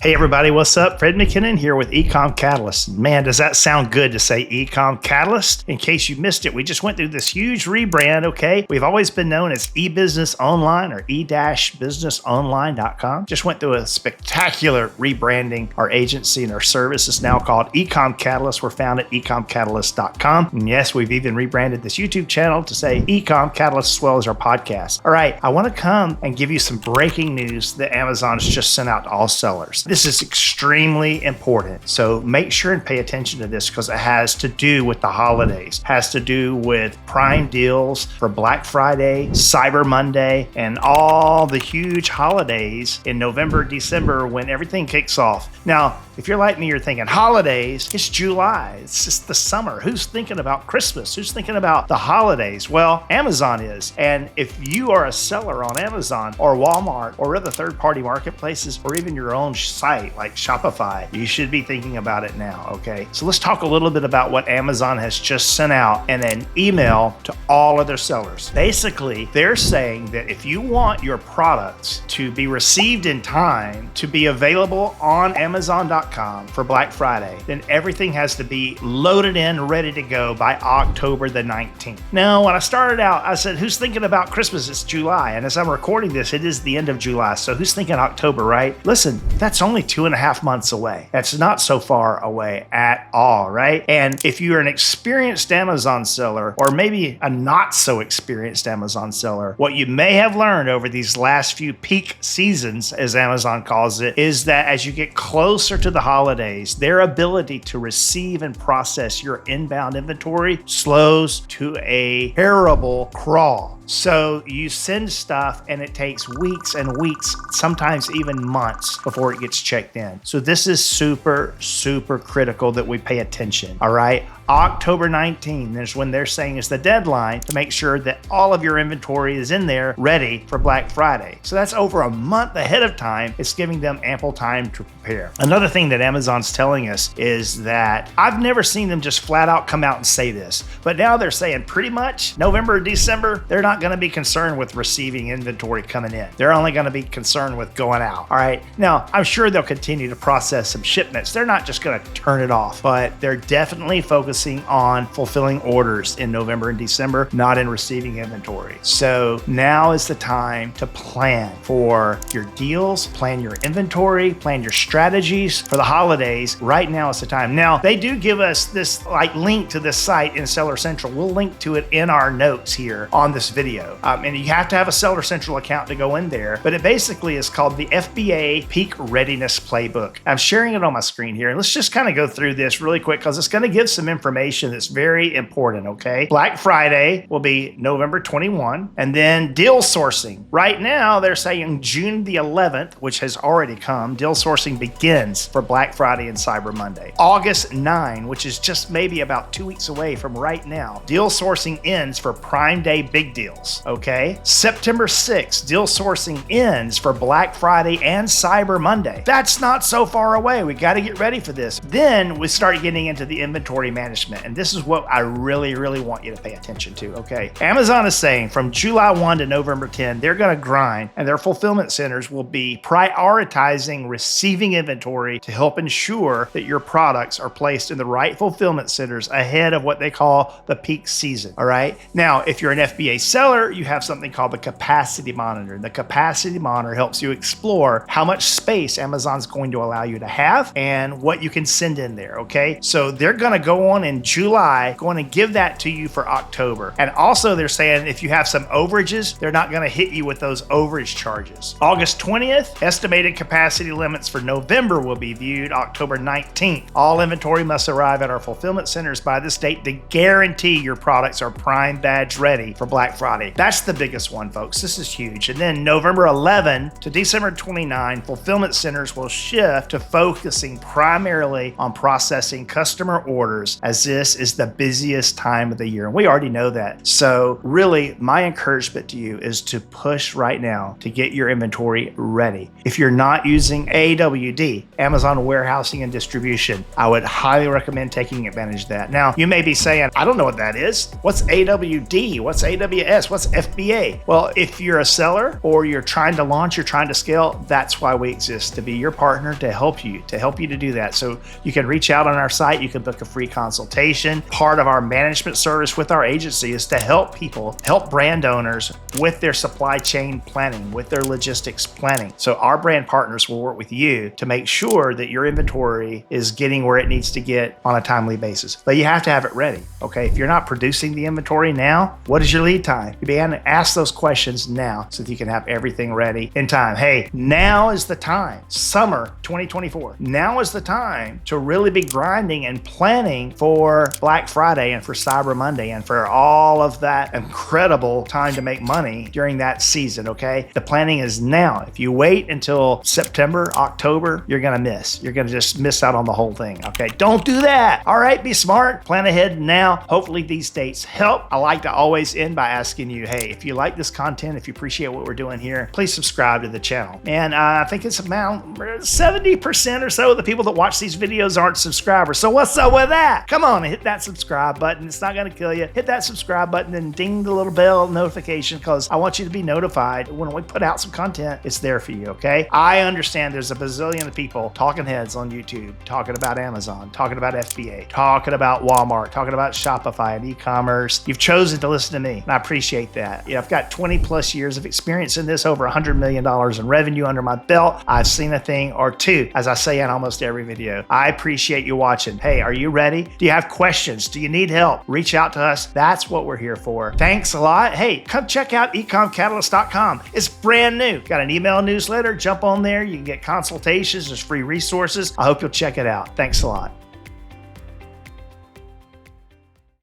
Hey everybody, what's up? Fred McKinnon here with eComCatalyst. Man, does that sound good to say eComCatalyst? In case you missed it, we just went through this huge rebrand, okay? We've always been known as eBusiness Online or e-businessonline.com. Just went through a spectacular rebranding. Our agency and our service is now called eComCatalyst. We're found at eComCatalyst.com. And yes, we've even rebranded this YouTube channel to say eComCatalyst as well as our podcast. All right, I want to come and give you some breaking news that Amazon has just sent out to all sellers. This is extremely important. So make sure and pay attention to this because it has to do with the holidays, has to do with prime deals for Black Friday, Cyber Monday, and all the huge holidays in November, December when everything kicks off. Now, if you're like me, you're thinking holidays, it's July, it's just the summer. Who's thinking about Christmas? Who's thinking about the holidays? Well, Amazon is. And if you are a seller on Amazon or Walmart or other third-party marketplaces or even your own site like Shopify, you should be thinking about it now, okay? So let's talk a little bit about what Amazon has just sent out in an email to all of their sellers. Basically, they're saying that if you want your products to be received in time to be available on Amazon.com for Black Friday, then everything has to be loaded in, ready to go by October the 19th. Now, when I started out, I said, who's thinking about Christmas? It's July. And as I'm recording this, it is the end of July. So who's thinking October, right? Listen, that's only 2.5 months away. That's not so far away at all, right? And if you're an experienced Amazon seller, or maybe a not so experienced Amazon seller, what you may have learned over these last few peak seasons, as Amazon calls it, is that as you get closer to the holidays, their ability to receive and process your inbound inventory slows to a terrible crawl. So you send stuff and it takes weeks and weeks, sometimes even months before it gets checked in. So this is super, super critical that we pay attention, all right? October 19th is when they're saying is the deadline to make sure that all of your inventory is in there ready for Black Friday. So that's over a month ahead of time. It's giving them ample time to prepare. Another thing that Amazon's telling us is that I've never seen them just flat out come out and say this, but now they're saying pretty much November, December, they're not going to be concerned with receiving inventory coming in. They're only going to be concerned with going out. All right. Now, I'm sure they'll continue to process some shipments. They're not just going to turn it off, but they're definitely focusing on fulfilling orders in November and December, not in receiving inventory. So now is the time to plan for your deals, plan your inventory, plan your strategies for the holidays. Right now is the time. Now, they do give us this link to this site in Seller Central. We'll link to it in our notes here on this video. And you have to have a Seller Central account to go in there, but it basically is called the FBA Peak Readiness Playbook. I'm sharing it on my screen here. And let's just kind of go through this really quick because it's going to give some information that's very important, okay? Black Friday will be November 21, and then deal sourcing. Right now, they're saying June the 11th, which has already come. Deal sourcing begins for Black Friday and Cyber Monday. August 9, which is just maybe about 2 weeks away from right now. Deal sourcing ends for Prime Day big deals, okay? September 6th, deal sourcing ends for Black Friday and Cyber Monday. That's not so far away. We got to get ready for this. Then we start getting into the inventory management. And this is what I really, really want you to pay attention to, okay? Amazon is saying from July 1 to November 10, they're going to grind and their fulfillment centers will be prioritizing receiving inventory to help ensure that your products are placed in the right fulfillment centers ahead of what they call the peak season, all right? Now, if you're an FBA seller, you have something called the capacity monitor. The capacity monitor helps you explore how much space Amazon's going to allow you to have and what you can send in there, okay? So they're going to go on in July, going to give that to you for October. And also they're saying if you have some overages, they're not going to hit you with those overage charges. August 20th, estimated capacity limits for November will be viewed October 19th. All inventory must arrive at our fulfillment centers by this date to guarantee your products are Prime badge ready for Black Friday. That's the biggest one, folks. This is huge. And then November 11 to December 29, fulfillment centers will shift to focusing primarily on processing customer orders as this is the busiest time of the year. And we already know that. So really, my encouragement to you is to push right now to get your inventory ready. If you're not using AWD, Amazon Warehousing and Distribution, I would highly recommend taking advantage of that. Now, you may be saying, I don't know what that is. What's AWD? What's AWS? yes, what's FBA? Well, if you're a seller or you're trying to launch, you're trying to scale, that's why we exist, to be your partner, to help you to do that. So you can reach out on our site, you can book a free consultation. Part of our management service with our agency is to help people, help brand owners with their supply chain planning, with their logistics planning. So our brand partners will work with you to make sure that your inventory is getting where it needs to get on a timely basis. But you have to have it ready, okay? If you're not producing the inventory now, what is your lead time? You begin to ask those questions now so that you can have everything ready in time. Hey, now is the time, summer 2024. Now is the time to really be grinding and planning for Black Friday and for Cyber Monday and for all of that incredible time to make money during that season, okay? The planning is now. If you wait until September, October, you're gonna miss. You're gonna just miss out on the whole thing, okay? Don't do that. All right, be smart, plan ahead now. Hopefully these dates help. I like to always end by asking you, hey, if you like this content, if you appreciate what we're doing here, please subscribe to the channel. And I think it's about 70% or so of the people that watch these videos aren't subscribers. So what's up with that? Come on, hit that subscribe button. It's not gonna kill you. Hit that subscribe button and ding the little bell notification, because I want you to be notified when we put out some content. It's there for you, okay? I understand there's a bazillion of people talking heads on YouTube, talking about Amazon, talking about FBA, talking about Walmart, talking about Shopify and e-commerce. You've chosen to listen to me, and I appreciate that. You know, I've got 20 plus years of experience in this, over $100 million in revenue under my belt. I've seen a thing or two, as I say in almost every video. I appreciate you watching. Hey, are you ready? Do you have questions? Do you need help? Reach out to us. That's what we're here for. Thanks a lot. Hey, come check out eComCatalyst.com. It's brand new. Got an email newsletter. Jump on there. You can get consultations. There's free resources. I hope you'll check it out. Thanks a lot.